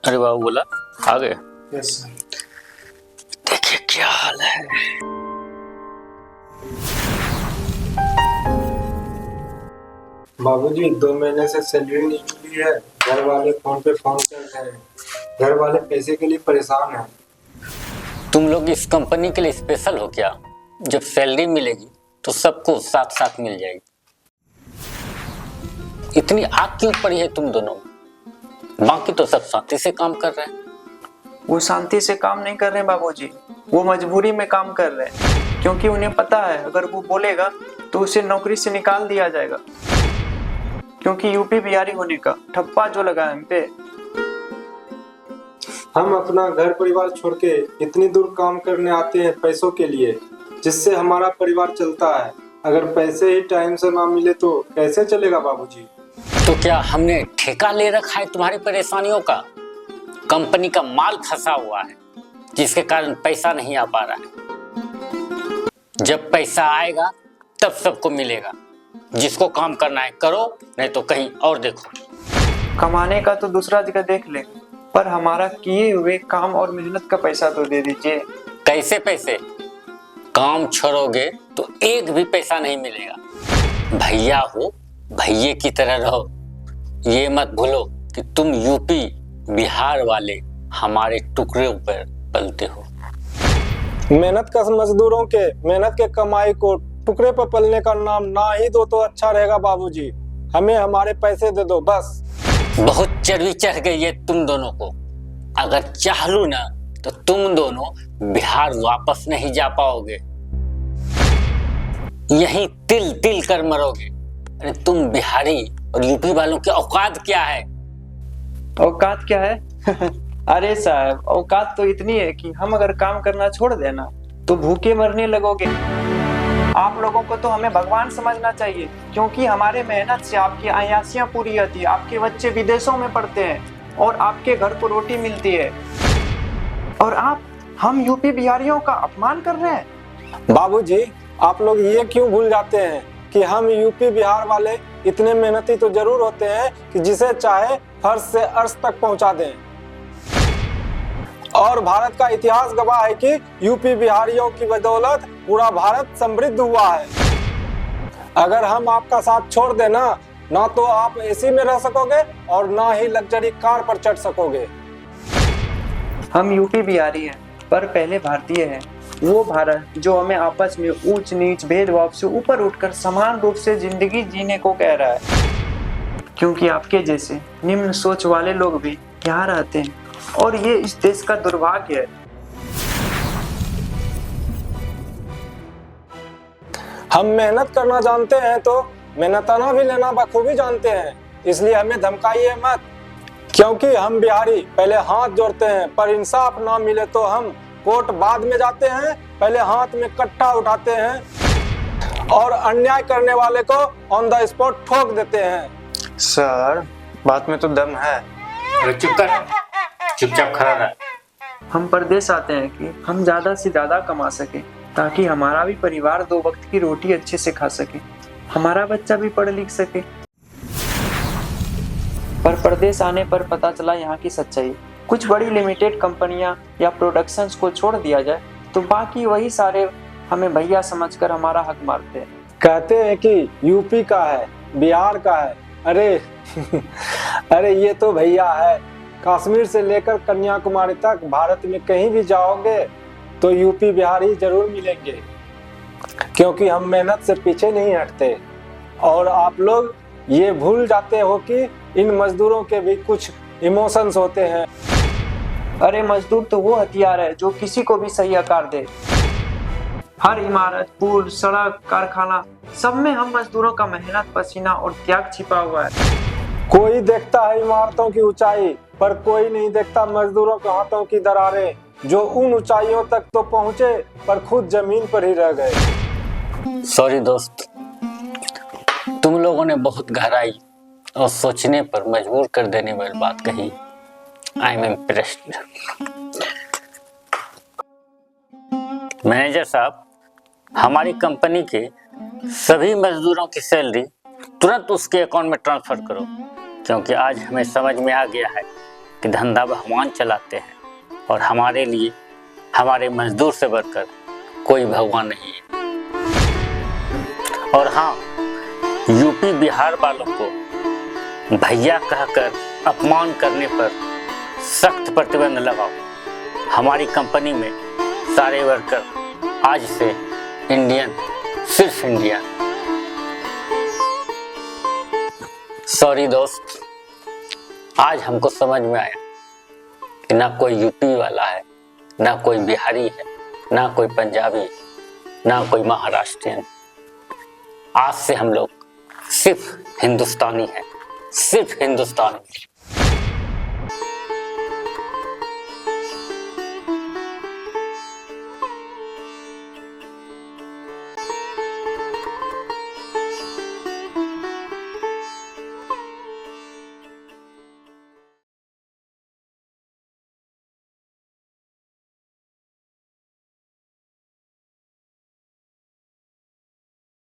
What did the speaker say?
अरे बाबू बोला आ गए। Yes sir. देखिए क्या हाल है। बाबूजी 2 महीने से सैलरी नहीं मिली है। घर वाले फोन पे फोन कर रहे हैं। घर वाले पैसे के लिए परेशान हैं। तुम लोग इस कंपनी के लिए स्पेशल हो क्या? जब सैलरी मिलेगी तो सबको साथ साथ मिल जाएगी। इतनी आग क्यों पड़ी है तुम दोनों? बाकी तो सब शांति से काम कर रहे हैं। वो शांति से काम नहीं कर रहे हैं बाबूजी, वो मजबूरी में काम कर रहे हैं, क्योंकि उन्हें पता है अगर वो बोलेगा तो उसे नौकरी से निकाल दिया जाएगा, क्योंकि यूपी बिहारी होने का ठप्पा जो लगा है हम पे। हम अपना घर परिवार छोड़ के इतनी दूर काम करने आते हैं पैसों के लिए, जिससे हमारा परिवार चलता है। अगर पैसे ही टाइम से ना मिले तो कैसे चलेगा बाबूजी? तो क्या हमने ठेका ले रखा है तुम्हारी परेशानियों का? कंपनी का माल फंसा हुआ है जिसके कारण पैसा नहीं आ पा रहा है। जब पैसा आएगा तब सबको मिलेगा। जिसको काम करना है करो, नहीं तो कहीं और देखो। कमाने का तो दूसरा जगह देख ले, पर हमारा किए हुए काम और मेहनत का पैसा तो दे दीजिए। कैसे पैसे? काम छोड़ोगे तो एक भी पैसा नहीं मिलेगा। भैया हो, भैये की तरह रहो। ये मत भूलो कि तुम यूपी बिहार वाले हमारे टुकड़े पर पलते हो। मेहनत का मजदूरों के मेहनत के कमाई को टुकड़े पर पलने का नाम ना ही दो तो अच्छा रहेगा बाबूजी। हमें हमारे पैसे दे दो बस। बहुत चर्बी चढ़ गई है तुम दोनों को। अगर चाह लूं ना तो तुम दोनों बिहार वापस नहीं जा पाओगे। यहीं तिल तिल कर मरोगे। अरे तुम बिहारी और यूपी वालों की औकात क्या है? औकात क्या है? अरे साहब, औकात तो इतनी है कि हम अगर काम करना छोड़ देना तो भूखे मरने लगोगे। आप लोगों को तो हमें भगवान समझना चाहिए, क्योंकि हमारे मेहनत से आपकी अयासियां पूरी होती है। आपके बच्चे विदेशों में पढ़ते हैं और आपके घर को रोटी मिलती है, और आप हम यूपी बिहारियों का अपमान कर रहे हैं। बाबूजी, आप लोग ये क्यों भूल जाते हैं कि हम यूपी बिहार वाले इतने मेहनती तो जरूर होते हैं कि जिसे चाहे फर्श से अर्श तक पहुंचा दें। और भारत का इतिहास गवाह है कि यूपी बिहारियों की बदौलत पूरा भारत समृद्ध हुआ है। अगर हम आपका साथ छोड़ देना, ना तो आप एसी में रह सकोगे और ना ही लग्जरी कार पर चढ़ सकोगे। हम यूपी बिहारी हैं, पर पहले भारतीय हैं। वो भारत जो हमें आपस में ऊंच नीच भेदभाव से ऊपर उठकर समान रूप से जिंदगी जीने को कह रहा है, क्योंकि आपके जैसे निम्न सोच वाले लोग भी यहाँ रहते हैं, और ये इस देश का दुर्भाग्य है। हम मेहनत करना जानते हैं तो मेहनताना भी लेना बखूबी जानते हैं। इसलिए हमें धमकाइए मत, क्योंकि हम बिहारी पहले हाथ जोड़ते हैं, पर इंसाफ ना मिले तो हम कोर्ट बाद में जाते हैं। पहले हाथ में कट्टा उठाते हैं और अन्याय करने वाले को ऑन द स्पॉट ठोक देते हैं। सर, बात में तो दम है। अरे चुप कर, चुपचाप खड़ा रह। हम परदेश आते हैं कि हम ज्यादा से ज्यादा कमा सके, ताकि हमारा भी परिवार 2 वक्त की रोटी अच्छे से खा सके, हमारा बच्चा भी पढ़ लिख सके। पर परदेश आने पर पता चला यहाँ की सच्चाई। कुछ बड़ी लिमिटेड कंपनियां या प्रोडक्शंस को छोड़ दिया जाए तो बाकी वही सारे हमें भैया समझकर हमारा हक मारते हैं। कहते हैं कि यूपी का है, बिहार का है। अरे अरे ये तो भैया है। कश्मीर से लेकर कन्याकुमारी तक भारत में कहीं भी जाओगे तो यूपी बिहारी जरूर मिलेंगे, क्योंकि हम मेहनत से पीछे नहीं हटते। और आप लोग ये भूल जाते हो कि इन मजदूरों के भी कुछ इमोशंस होते हैं। अरे मजदूर तो वो हथियार है जो किसी को भी सही आकार दे। हर इमारत, पुल, सड़क, कारखाना, सब में हम मजदूरों का मेहनत, पसीना और त्याग छिपा हुआ है। कोई देखता है इमारतों की ऊंचाई, पर कोई नहीं देखता मजदूरों के हाथों की दरारें, जो उन ऊंचाइयों तक तो पहुंचे पर खुद जमीन पर ही रह गए। सॉरी दोस्त, तुम लोगों ने बहुत गहराई और सोचने पर मजबूर कर देने वाली बात कही। I am impressed. मैनेजर साहब, हमारी कंपनी के सभी मजदूरों की सैलरी तुरंत उसके अकाउंट में ट्रांसफर करो, क्योंकि आज हमें समझ में आ गया है कि धंधा भगवान चलाते हैं और हमारे लिए हमारे मजदूर से बढ़कर कोई भगवान नहीं है। और हाँ, यूपी बिहार वालों को भैया कहकर अपमान करने पर सख्त प्रतिबंध लगाओ। हमारी कंपनी में सारे वर्कर आज से इंडियन, सिर्फ इंडियन। सॉरी दोस्त, आज हमको समझ में आया कि ना कोई यूपी वाला है, ना कोई बिहारी है, ना कोई पंजाबी, ना कोई महाराष्ट्रियन। आज से हम लोग सिर्फ हिंदुस्तानी हैं, सिर्फ हिंदुस्तानी।